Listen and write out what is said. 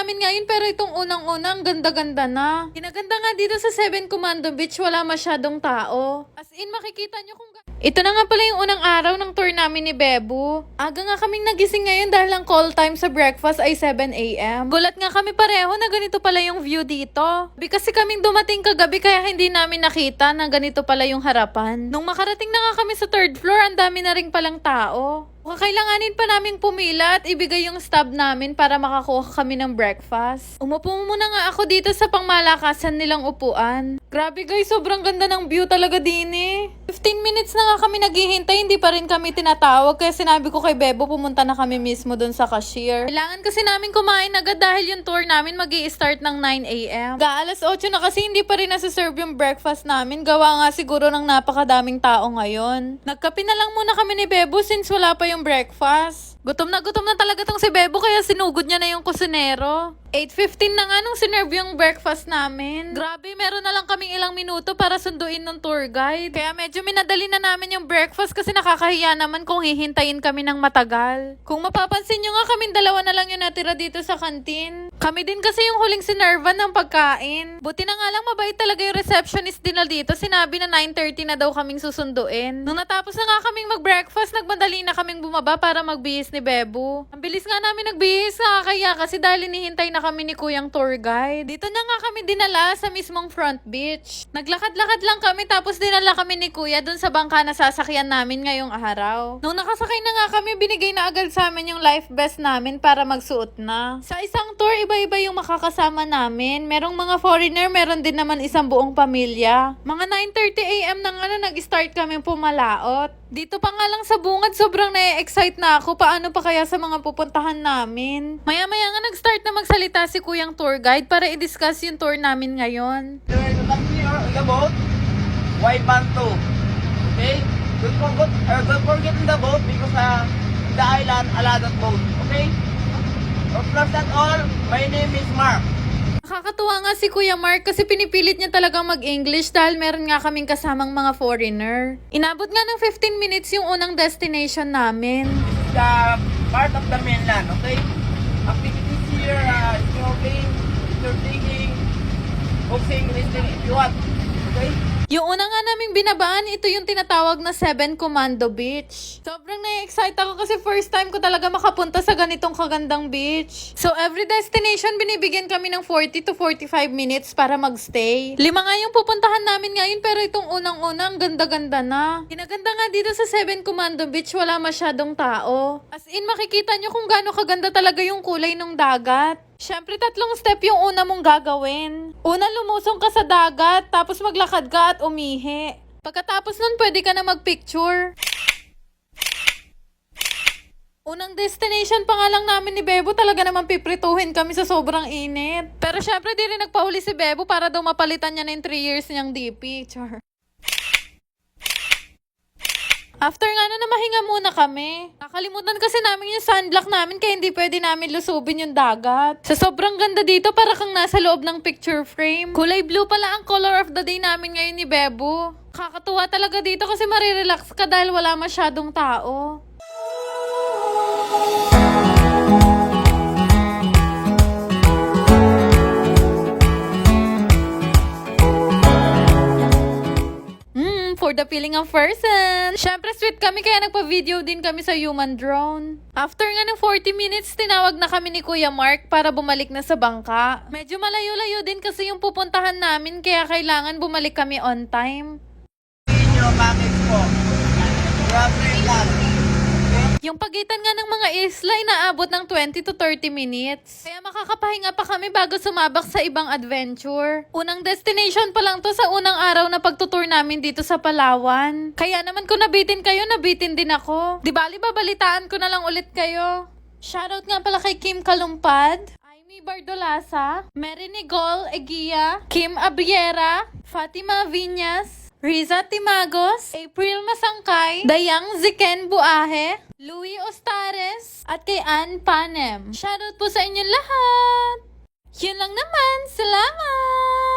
namin ngayon pero itong unang-unang ganda-ganda na. Kinaganda nga dito sa Seven Commando Beach, wala masyadong tao. As in, makikita nyo kung ito na nga pala yung unang araw ng tour namin ni Bebo. Aga nga kaming nagising ngayon dahil ang call time sa breakfast ay 7 a.m. Gulat nga kami pareho na ganito pala yung view dito. Kasi kaming dumating kagabi kaya hindi namin nakita na ganito pala yung harapan. Nung makarating na nga kami sa third floor, ang dami na rin palang tao. Kakailanganin pa namin pumila at ibigay yung stub namin para makakuha kami ng breakfast. Umupo muna nga ako dito sa pangmalakasan nilang upuan. Grabe guys, sobrang ganda ng view talaga din eh. 15 minutes na nga kami naghihintay, hindi pa rin kami tinatawag kaya sinabi ko kay Bebo pumunta na kami mismo dun sa cashier. Kailangan kasi namin kumain agad dahil yung tour namin magi-start ng 9 a.m. Alas 8 na kasi hindi pa rin nasa-serve yung breakfast namin. Gawa nga siguro ng napakadaming tao ngayon. Nagkape na lang muna kami ni Bebo since wala pa yung breakfast. Gutom na talaga tong si Bebo kaya sinugod niya na yung kusinero. 8:15 na nga nung sinerve yung breakfast namin. Grabe, meron na lang kaming ilang minuto para sunduin ng tour guide. Kaya medyo minadali na namin yung breakfast kasi nakakahiya naman kung hihintayin kami ng matagal. Kung mapapansin nyo nga, kaming dalawa na lang yung natira dito sa kantin. Kami din kasi yung huling sinervan ng pagkain. Buti na nga lang mabait talaga yung receptionist din na dito. Sinabi na 9:30 na daw kaming susunduin. Nung natapos na nga kaming mag-breakfast, nagmadali na kaming bumaba para magbihis ni Bebo. Ang bilis nga namin nagbihis, nakakaya kasi dahil hinihintay na kami ni Kuyang tour guide. Dito na nga kami dinala sa mismong front beach. Naglakad-lakad lang kami tapos dinala kami ni Kuya dun sa bangka na sasakyan namin ngayong araw. Nung nakasakay na nga kami, binigay na agad sa amin yung life vest namin para magsuot na. Sa isang tour, iba-iba yung makakasama namin. Merong mga foreigner, meron din naman isang buong pamilya. Mga 9:30 a.m. na nga na nag-start kami pumalaot. Dito pa nga lang sa bungad, sobrang na-excite na ako. Paano pa kaya sa mga pupuntahan namin? Maya-maya nga nag-start na magsalita si Kuyang tour guide para i-discuss yung tour namin ngayon. Come here on the boat, white band 2. Okay? Don't forget in the boat because the island, a lot of boat. Okay? First and all, my name is Mark. Nakakatuwa nga si Kuya Mark kasi pinipilit niya talagang mag-English dahil meron nga kaming kasamang mga foreigner. Inabot nga ng 15 minutes yung unang destination namin. This is the part of the mainland, okay? Activities here, snorkeling, picture taking, boxing, wrestling if you want. Okay? Yung una nga naming binabaan, ito yung tinatawag na Seven Commando Beach. Sobrang na-excite ako kasi first time ko talaga makapunta sa ganitong kagandang beach. So every destination, binibigyan kami ng 40 to 45 minutes para magstay. 5 nga yung pupuntahan namin ngayon pero itong unang-unang ganda-ganda na. Kinaganda nga dito sa Seven Commando Beach, wala masyadong tao. As in, makikita nyo kung gaano kaganda talaga yung kulay ng dagat. Siyempre, 3 step yung una mong gagawin. Una, lumusong ka sa dagat, tapos maglakad ka at umihi. Pagkatapos nun, pwede ka na magpicture. Unang destination pa nga lang namin ni Bebo, talaga naman piprituhin kami sa sobrang init. Pero syempre, di rin nagpahuli si Bebo para daw mapalitan niya na yung 3 years niyang DP. Char. After nga na mahinga muna kami. Nakalimutan kasi namin yung sunblock namin kaya hindi pwede namin lusubin yung dagat. Sa sobrang ganda dito, para kang nasa loob ng picture frame. Kulay blue pala ang color of the day namin ngayon ni Bebo. Kakatuwa talaga dito kasi marirelax ka dahil wala masyadong tao. For the feeling of person. Syempre sweet kami kaya nagpa-video din kami sa human drone. After nga ng 40 minutes, tinawag na kami ni Kuya Mark para bumalik na sa bangka. Medyo malayo-layo din kasi yung pupuntahan namin kaya kailangan bumalik kami on time. In your package po. Grabe lang. Yung pagitan nga ng mga isla ay naabot ng 20 to 30 minutes. Kaya makakapahinga pa kami bago sumabak sa ibang adventure. Unang destination pa lang to sa unang araw na pagtutour namin dito sa Palawan. Kaya naman kung nabitin kayo, nabitin din ako. Di bali babalitaan ko na lang ulit kayo. Shoutout nga pala kay Kim Kalumpad, Amy Bardolasa, Mary Nicole Eguia, Kim Abriera, Fatima Viñas, Riza Timagos, April Masangkay, Dayang Ziken Buahe, Louie Ostares, at kay Ann Panem. Shoutout po sa inyong lahat! Yun lang naman. Salamat!